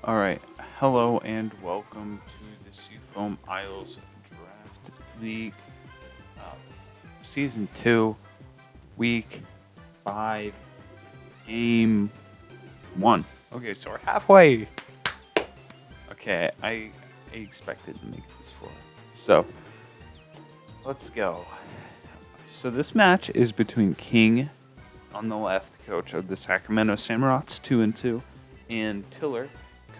Alright, hello and welcome to the Seafoam Isles Draft League, uh, Season 2, Week 5, Game 1. Okay, so we're halfway. Okay, I expected to make this for. So, let's go. So this match is between King, on the left, coach of the Sacramento Samurotts, 2-2, and Tiller,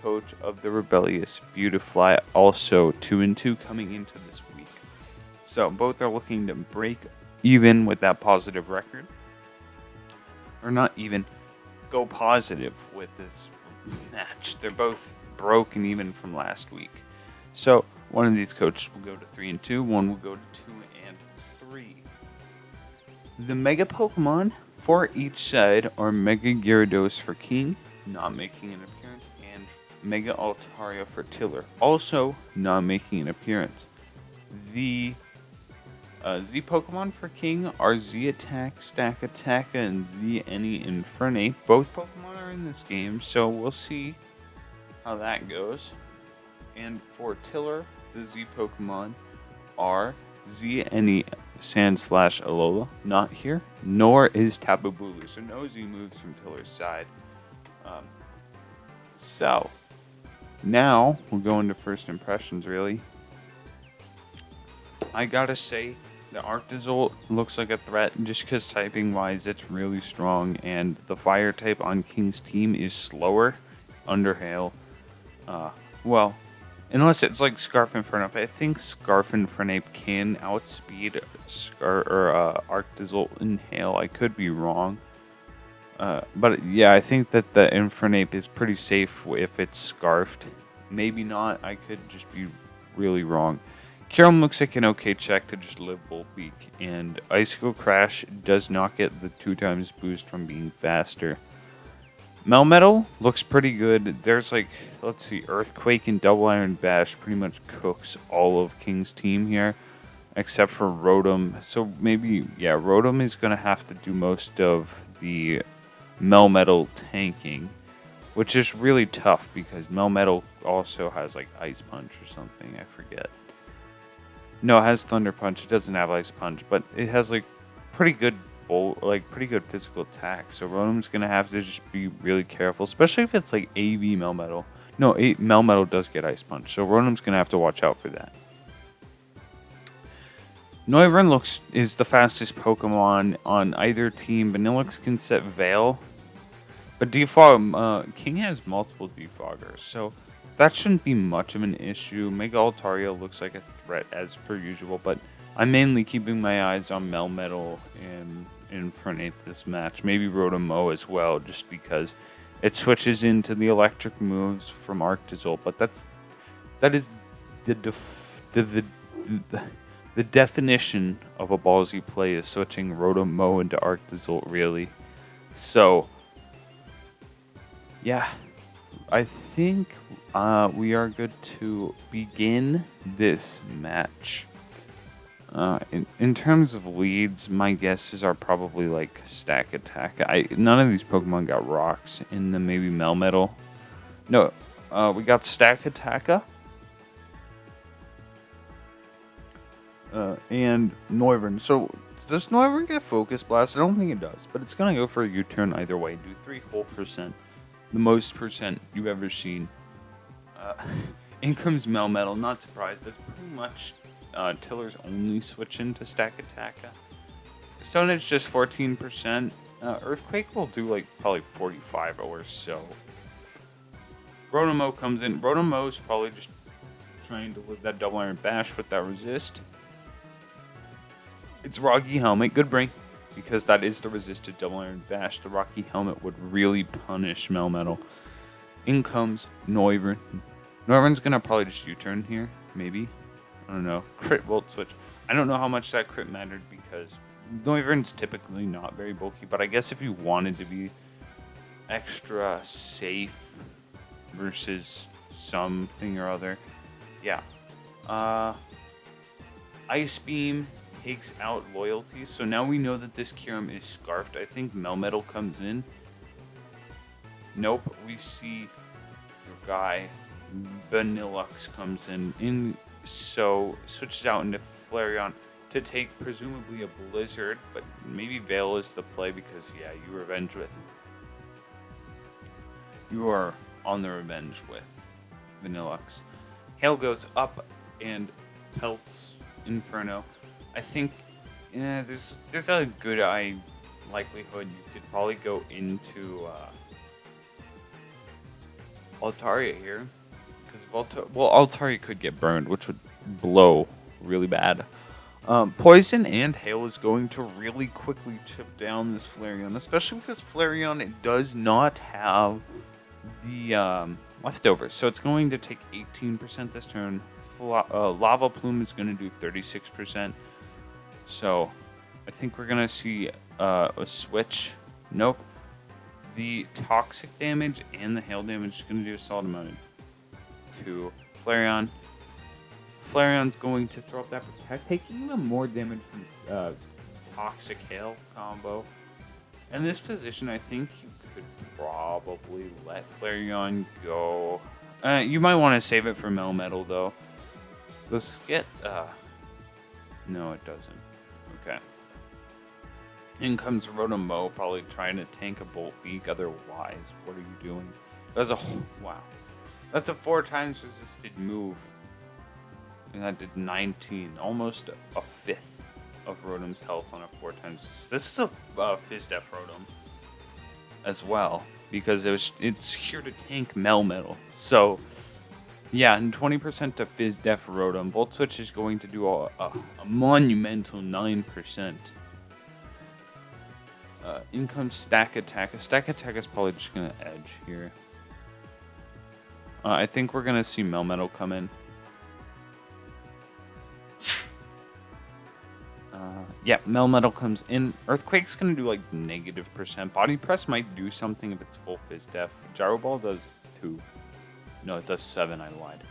coach of the Rebellious Beautifly, also 2-2 coming into this week. So both are looking to break even with that positive record, or not even, go positive with this match. They're both broken even from last week. So one of these coaches will go to 3-2, one will go to 2-3. The Mega Pokemon for each side are Mega Gyarados for King, not making an appearance, and Mega Altaria for Tiller, also not making an appearance. The Z Pokemon for King are Z Attack, Stack Attack, and Z Any Infernape. Both Pokemon are in this game, so we'll see how that goes. And for Tiller, the Z Pokemon are Z Any Sand/Alola, not here, nor is Tapu Bulu, so no Z moves from Tiller's side. So, now we'll go into first impressions, really. I gotta say, the Arctozolt looks like a threat just because typing-wise it's really strong, and the fire type on King's team is slower under Hail. Well, unless it's like Scarf Infernape. I think Scarf Infernape can outspeed Arctozolt in Hail. I could be wrong. But yeah, I think that the Infernape is pretty safe if it's Scarfed. Maybe not. I could just be really wrong. Kyurem looks like an okay check to just live Volt Beak. And Icicle Crash does not get the 2x boost from being faster. Melmetal looks pretty good. There's like, let's see, Earthquake and Double Iron Bash pretty much cooks all of King's team here, except for Rotom. So maybe, yeah, Rotom is going to have to do most of the Melmetal tanking, which is really tough because Melmetal also has like Ice Punch or something. I forget. No, it has Thunder Punch. It doesn't have Ice Punch, but it has like pretty good pretty good physical attack. So Rotom's gonna have to just be really careful, especially if it's like AV Melmetal. No, Melmetal does get Ice Punch, so Rotom's gonna have to watch out for that. Noivern is the fastest Pokemon on either team. Vanillix can set Veil, but King has multiple Defoggers, so that shouldn't be much of an issue. Mega Altaria looks like a threat as per usual, but I'm mainly keeping my eyes on Melmetal and Infernape this match. Maybe Rotom as well, just because it switches into the electric moves from Arctozolt. But that is the definition of a ballsy play is switching Rotom into Arctozolt, really. So, yeah, I think we are good to begin this match. In terms of leads, my guesses are probably like Stack Attack. None of these Pokemon got rocks in the maybe Melmetal. No, we got Stack Attacka. And Noivern. So, does Noivern get Focus Blast? I don't think it does, but it's going to go for a U-turn either way. Do 3 whole percent. The most percent you've ever seen. In comes Melmetal. Not surprised. That's pretty much Tiller's only switch into Stack Attack. Stone Edge just 14%. Earthquake will do like probably 45 or so. Rotom comes in. Rotom is probably just trying to live that Double Iron Bash with that resist. It's Rocky Helmet. Good bring, because that is the resisted Double Iron Bash. The Rocky Helmet would really punish Melmetal. In comes Noivern. Noivern's going to probably just U-turn here, maybe. I don't know. Crit Volt Switch. I don't know how much that crit mattered because Noivern's typically not very bulky, but I guess if you wanted to be extra safe versus something or other, yeah. Ice Beam takes out Loyalty, so now we know that this Kyurem is Scarfed. I think Melmetal comes in. Nope, we see guy, Vanillux, comes in, so switches out into Flareon to take presumably a Blizzard, but maybe Veil is the play because, yeah, you revenge with. You are on the revenge with Vanillux. Hail goes up and pelts Inferno. I think there's a good likelihood you could probably go into Altaria here, because Altaria could get burned, which would blow really bad. Poison and Hail is going to really quickly chip down this Flareon, especially because Flareon does not have the leftovers, so it's going to take 18% this turn. Lava Plume is going to do 36%, so I think we're going to see a switch. Nope. The toxic damage and the hail damage is going to do a solid amount to Flareon. Flareon's going to throw up that Protect, taking even more damage from toxic hail combo. In this position, I think you could probably let Flareon go. You might want to save it for Melmetal, though. Let's get... no, it doesn't. Okay. In comes Rotom-Mow, probably trying to tank a Bolt Beak. Otherwise, what are you doing? That's a... Wow. That's a 4 times resisted move. And that did 19. Almost a fifth of Rotom's health on a 4 times. This is a Fizdef Rotom as well, because it's here to tank Melmetal. So, yeah, and 20% to Fizdef Rotom. Volt Switch is going to do a monumental 9%. In comes Stack Attack. A Stack Attack is probably just going to edge here. I think we're going to see Melmetal come in. Yeah, Melmetal comes in. Earthquake's going to do like -%. Body Press might do something if it's full Fizz Def. Gyro Ball does 2. No, it does 7, I lied.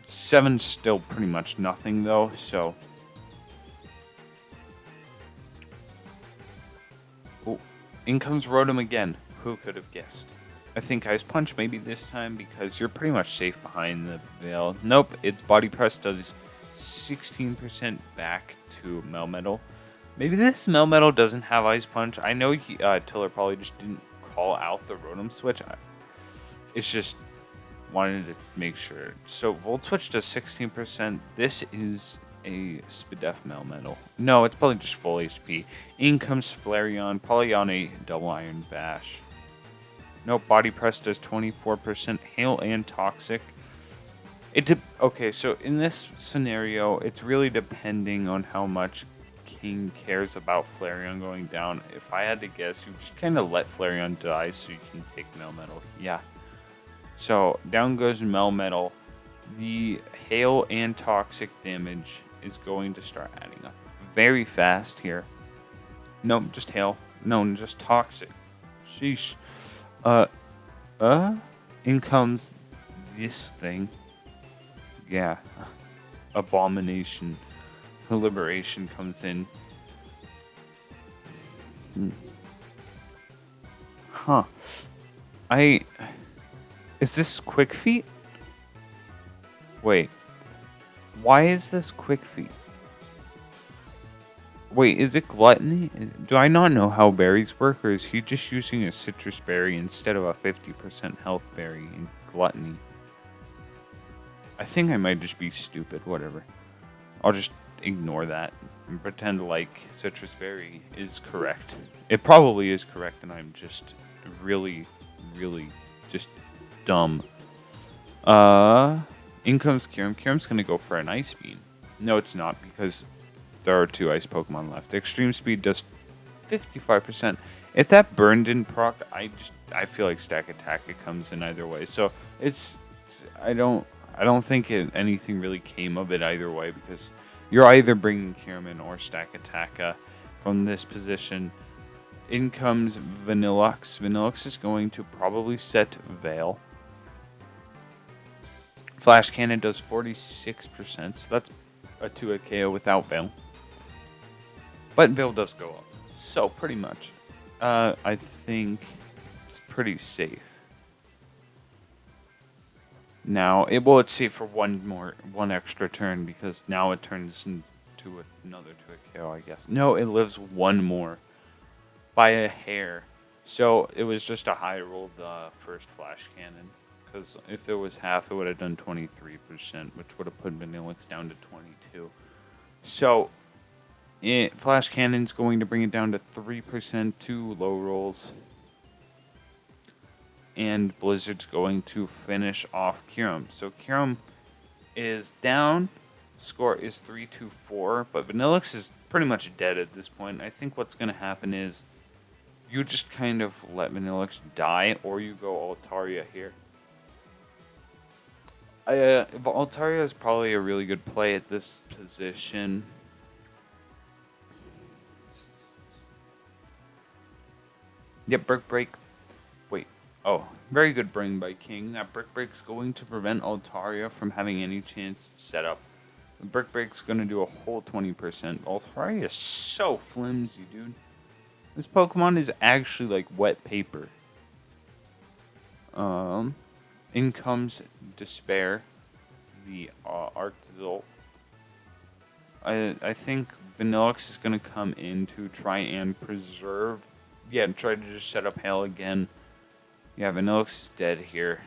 7's still pretty much nothing though, so... Oh, in comes Rotom again. Who could have guessed? I think Ice Punch maybe this time because you're pretty much safe behind the Veil. Nope, its Body Press does 16% back to Melmetal. Maybe this Melmetal doesn't have Ice Punch. I know Tiller probably just didn't call out the Rotom switch. It's just wanted to make sure. So Volt Switch does 16%. This is a Spidef Melmetal. No, it's probably just full HP. In comes Flareon, probably on a Double Iron Bash. Nope, Body Press does 24%. Hail and Toxic. Okay, so in this scenario, it's really depending on how much King cares about Flareon going down. If I had to guess, you just kind of let Flareon die so you can take Melmetal. Yeah. So down goes Melmetal. The Hail and Toxic damage is going to start adding up very fast here. No, just Hail. No, just Toxic. Sheesh. In comes this thing. Yeah. Abomination. Liberation comes in. Huh. Is this Quick Feet? Wait. Why is this Quick Feet? Wait, is it Gluttony? Do I not know how berries work, or is he just using a citrus berry instead of a 50% health berry in Gluttony? I think I might just be stupid, whatever. I'll just ignore that and pretend like citrus berry is correct. It probably is correct, and I'm just really, really just dumb. In comes Kyurem. Kyurem's gonna go for an Ice Beam. No, it's not, because there are 2 Ice Pokemon left. Extreme Speed does 55%. If that burn didn't proc, I feel like Stack Attack it comes in either way. So I don't think anything really came of it either way, because you're either bringing Kyurem in or Stack Attack from this position. In comes Vanillux. Vanillux is going to probably set Veil. Flash Cannon does 46%, so that's a 2 KO without Veil. But Veil does go up, so pretty much. I think it's pretty safe. Now, let's see for one extra turn, because now it turns into another to a KO, I guess. No, it lives one more by a hair. So it was just a high roll the first flash cannon, because if it was half, it would have done 23%, which would have put Vanillix down to 22. So flash cannon's going to bring it down to 3% to low rolls. And Blizzard's going to finish off Kyurem. So Kyurem is down. Score is 3-4, but Vanillix is pretty much dead at this point. I think what's going to happen is you just kind of let Vanillix die, or you go Altaria here. Altaria is probably a really good play at this position. Yep, Brick Break. Wait. Oh, very good bring by King. That Brick Break's going to prevent Altaria from having any chance to set up. The Brick Break's going to do a whole 20%. Altaria is so flimsy, dude. This Pokemon is actually like wet paper. In comes Despair, the Arctozolt. I think Vanillix is going to come in to try and preserve. Yeah, try to just set up Hail again. Yeah, Vanillix is dead here.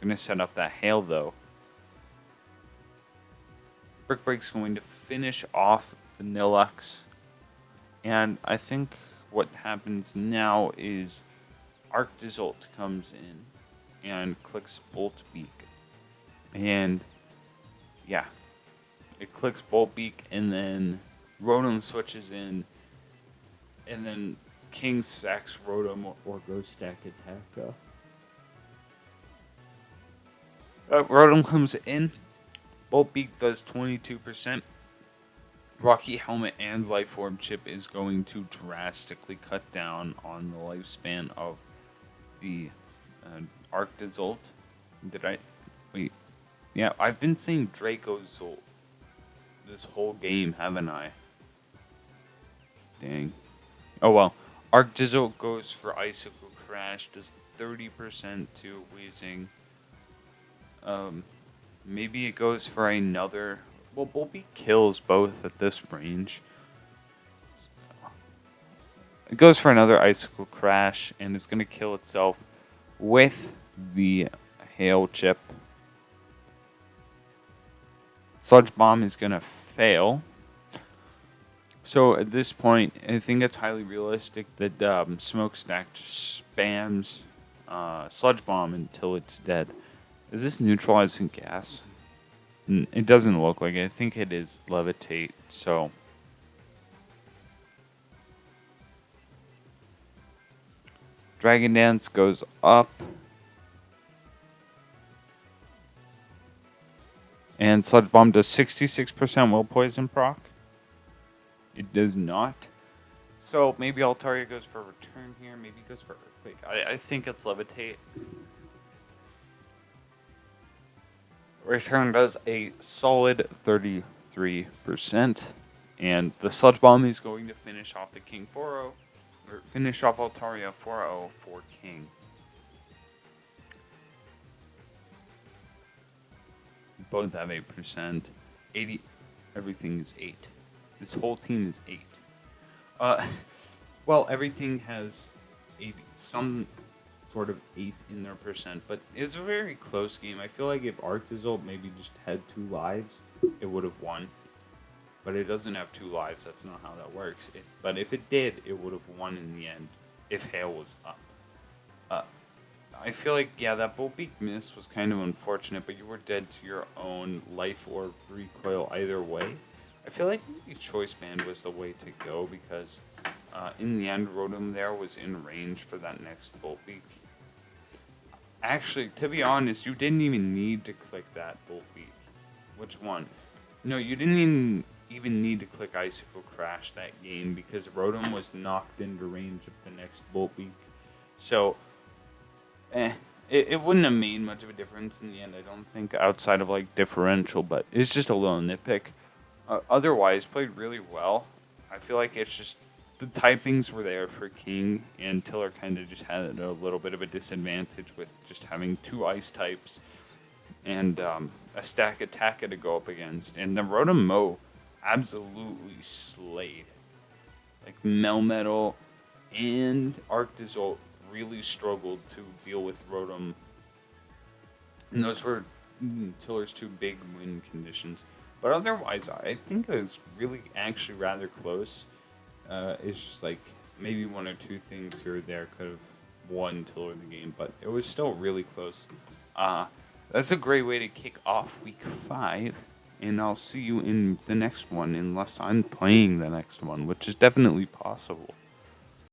Gonna set up that Hail though. Brick Break's going to finish off Vanillux. And I think what happens now is Arctozolt comes in and clicks Bolt Beak. And yeah, it clicks Bolt Beak, and then Rotom switches in, and then King sacks Rotom or goes stack attack. Rotom comes in. Bolt Beak does 22%. Rocky Helmet and Life Orb Chip is going to drastically cut down on the lifespan of the Arctozolt. Did I? Wait. Yeah, I've been saying Dracozolt this whole game, haven't I? Dang. Oh well. Arctozolt goes for Icicle Crash, does 30% to Weezing. Maybe it goes for another. Well, Volbeat kills both at this range. It goes for another Icicle Crash, and it's going to kill itself with the Hail Chip. Sludge Bomb is going to fail. So at this point, I think it's highly realistic that Smokestack just spams Sludge Bomb until it's dead. Is this neutralizing gas? It doesn't look like it. I think it is Levitate, so... Dragon Dance goes up. And Sludge Bomb does 66% Will Poison proc. It does not. So maybe Altaria goes for Return here. Maybe it goes for Earthquake. I think it's Levitate. Return does a solid 33%. And the Sludge Bomb is going to finish off the King 4-0. Or finish off Altaria 4-0 for King. Both have 8%. 80. Everything is 8. This whole team is 8. Well, everything has some sort of 8 in their percent, but it's a very close game. I feel like if Arctozolt maybe just had 2 lives, it would have won. But it doesn't have 2 lives. That's not how that works. But if it did, it would have won in the end if Hail was up. I feel like, yeah, that Volbeat miss was kind of unfortunate, but you were dead to your own Life Orb recoil either way. I feel like maybe Choice Band was the way to go, because in the end, Rotom there was in range for that next Volbeat. Actually, to be honest, you didn't even need to click that Volbeat. Which one? No, you didn't even need to click Icicle Crash that game, because Rotom was knocked into range of the next Volbeat. So... It wouldn't have made much of a difference in the end, I don't think, outside of, like, differential, but it's just a little nitpick. Otherwise, played really well. I feel like it's just, the typings were there for King, and Tiller kind of just had a little bit of a disadvantage with just having 2 ice types, and a stack attacker to go up against. And the Rotom Mow absolutely slayed. Like Melmetal and Arctozolt really struggled to deal with Rotom. And those were Tiller's two big win conditions. But otherwise, I think it was really actually rather close. It's just like maybe one or two things here or there could have won Tiller the game, but it was still really close. That's a great way to kick off week 5, and I'll see you in the next one, unless I'm playing the next one, which is definitely possible.